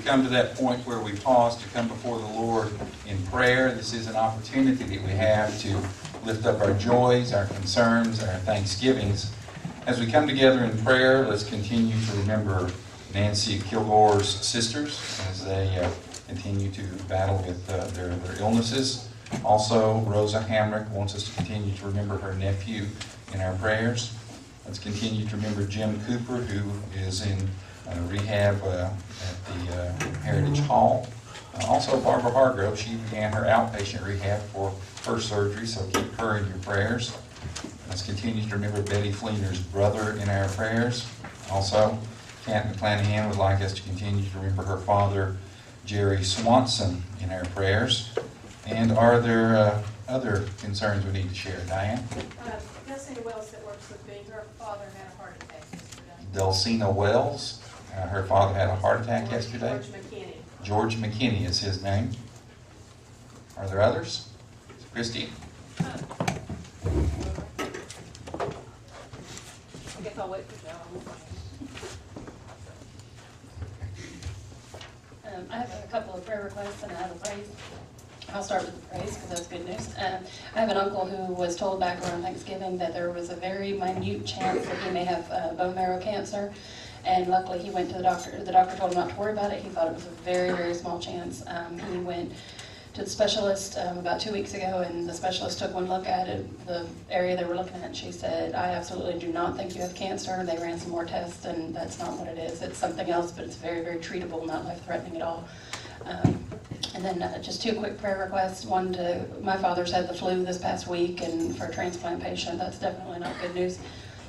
come to that point where we pause to come before the Lord in prayer. This is an opportunity that we have to lift up our joys, our concerns, our thanksgivings. As we come together in prayer, let's continue to remember Nancy Kilgore's sisters as they continue to battle with their illnesses. Also, Rosa Hamrick wants us to continue to remember her nephew in our prayers. Let's continue to remember Jim Cooper, who is in rehab at the Heritage Hall. Also, Barbara Hargrove, she began her outpatient rehab for her surgery, so keep her in your prayers. Let's continue to remember Betty Fleener's brother in our prayers. Also, Kat McClanahan would like us to continue to remember her father, Jerry Swanson, in our prayers. And are there other concerns we need to share, Diane? Dulcina Wells that works with me, her father had a heart attack yesterday. Dulcina Wells, her father had a heart attack yesterday. George McKinney. George McKinney is his name. Are there others? Christy? I guess I'll wait for Joe. I have a couple of prayer requests and I have a praise. I'll start with the praise because that's good news. I have an uncle who was told back around Thanksgiving that there was a very minute chance that he may have bone marrow cancer. And luckily he went to the doctor. The doctor told him not to worry about it. He thought it was a very, very small chance. He went to the specialist about 2 weeks ago, and the specialist took one look at it, the area they were looking at, and she said, I absolutely do not think you have cancer. They ran some more tests, and that's not what it is. It's something else, but it's very, very treatable, not life-threatening at all. And then just two quick prayer requests. One, my father's had the flu this past week, and for a transplant patient, that's definitely not good news.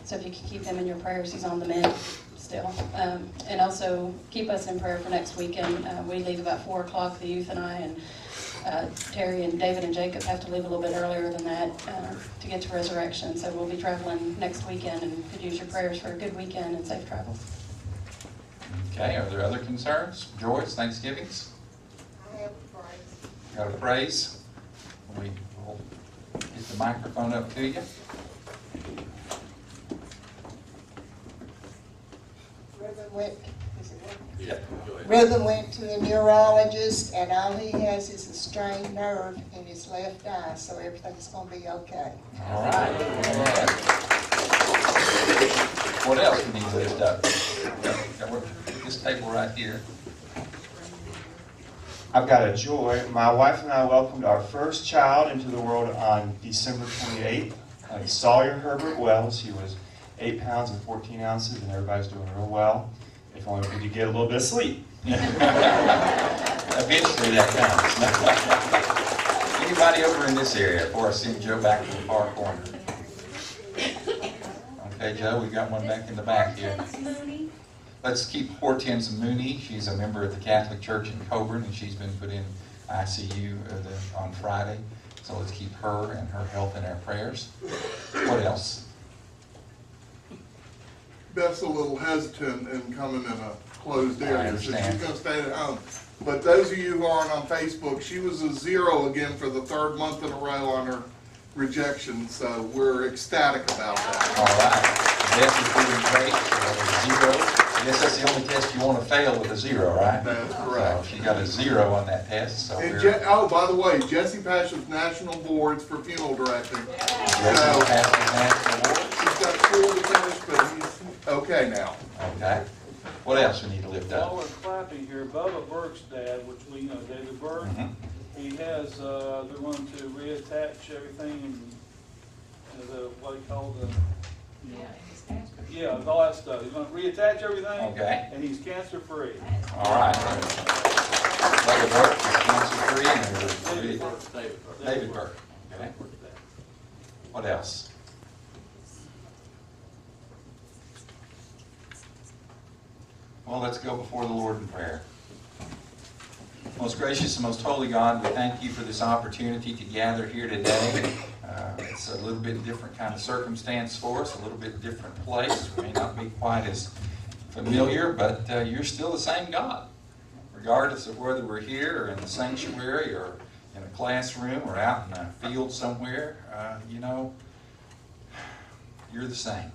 So if you could keep him in your prayers, he's on the mend still. And also keep us in prayer for next weekend. We leave about 4 o'clock, the youth and I, and Terry and David and Jacob have to leave a little bit earlier than that to get to Resurrection. So we'll be traveling next weekend, and could use your prayers for a good weekend and safe travels. Okay, are there other concerns? Joys, Thanksgivings? I have a praise. Got a praise? We will get the microphone up to you. Rhythm went to the neurologist, and all he has is a strained nerve in his left eye, so everything's going to be okay. All right. What else we need to lift up? Got this table right here. I've got a joy. My wife and I welcomed our first child into the world on December 28th. Sawyer Herbert Wells. He was 8 pounds and 14 ounces, and everybody's doing real well. If only we could get a little bit of sleep. Eventually that comes. Anybody over in this area before I send Joe back to the far corner? Okay, Joe, we got one back in the back here. Let's keep Hortense Mooney. She's a member of the Catholic Church in Coburn, and she's been put in ICU on Friday. So let's keep her and her health in our prayers. What else? Beth's a little hesitant in coming in a closed area, so she's understand. going to stay at home. But those of you who aren't on Facebook, she was a 0 again for the 3rd month in a row on her rejection, so we're ecstatic about that. All right. Beth is doing great. 0. I guess that's the only test you want to fail with a 0, right? That's correct. So she got a 0 on that test. So And we're oh, by the way, Jesse passed with national boards for funeral directing. Jesse passed the national award. He's got school to finish, but he's okay now. Okay. What else we need to lift While up? we're clapping here, Bubba Burke's dad, which we know, David Burke, he has, they're going to reattach everything to the, what do you call the, yeah, all that stuff. He's going to reattach everything. Okay. And he's cancer free. All right. David Burke is cancer-free. David Burke. David Burke. Okay. What else? Well, let's go before the Lord in prayer. Most gracious and most holy God, we thank you for this opportunity to gather here today. It's a little bit different kind of circumstance for us, a little bit different place. We may not be quite as familiar, but you're still the same God. Regardless of whether we're here or in the sanctuary or in a classroom or out in a field somewhere, you're the same.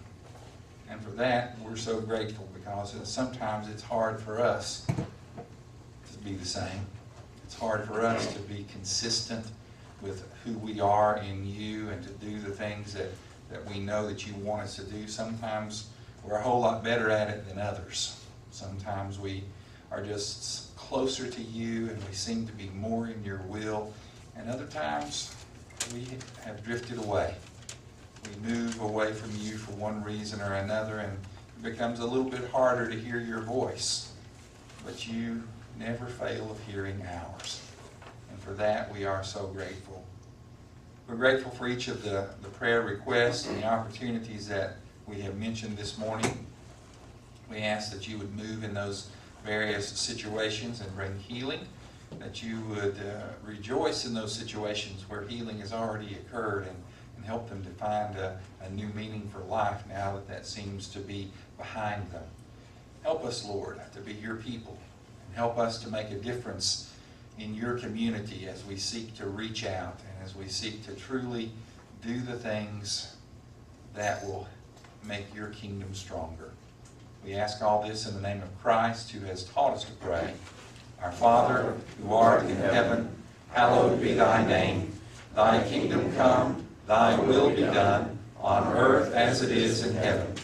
And for that, we're so grateful because sometimes it's hard for us be the same. It's hard for us to be consistent with who we are in you and to do the things that we know that you want us to do. Sometimes we're a whole lot better at it than others. Sometimes we are just closer to you and we seem to be more in your will. And other times we have drifted away. We move away from you for one reason or another, and it becomes a little bit harder to hear your voice. But you never fail of hearing ours. And for that we are so grateful. We're grateful for each of the prayer requests and the opportunities that we have mentioned this morning. We ask that you would move in those various situations and bring healing, that you would rejoice in those situations where healing has already occurred and help them to find a new meaning for life now that that seems to be behind them. Help us, Lord, to be your people, and help us to make a difference in your community as we seek to reach out and as we seek to truly do the things that will make your kingdom stronger. We ask all this in the name of Christ, who has taught us to pray. Our Father, who art in heaven, hallowed be thy name. Thy kingdom come, thy will be done, on earth as it is in heaven.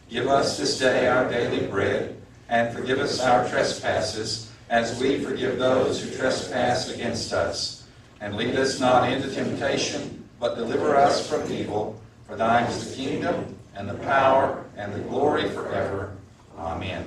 Give us this day our daily bread, and forgive us our trespasses, as we forgive those who trespass against us. And lead us not into temptation, but deliver us from evil. For thine is the kingdom, and the power, and the glory forever. Amen.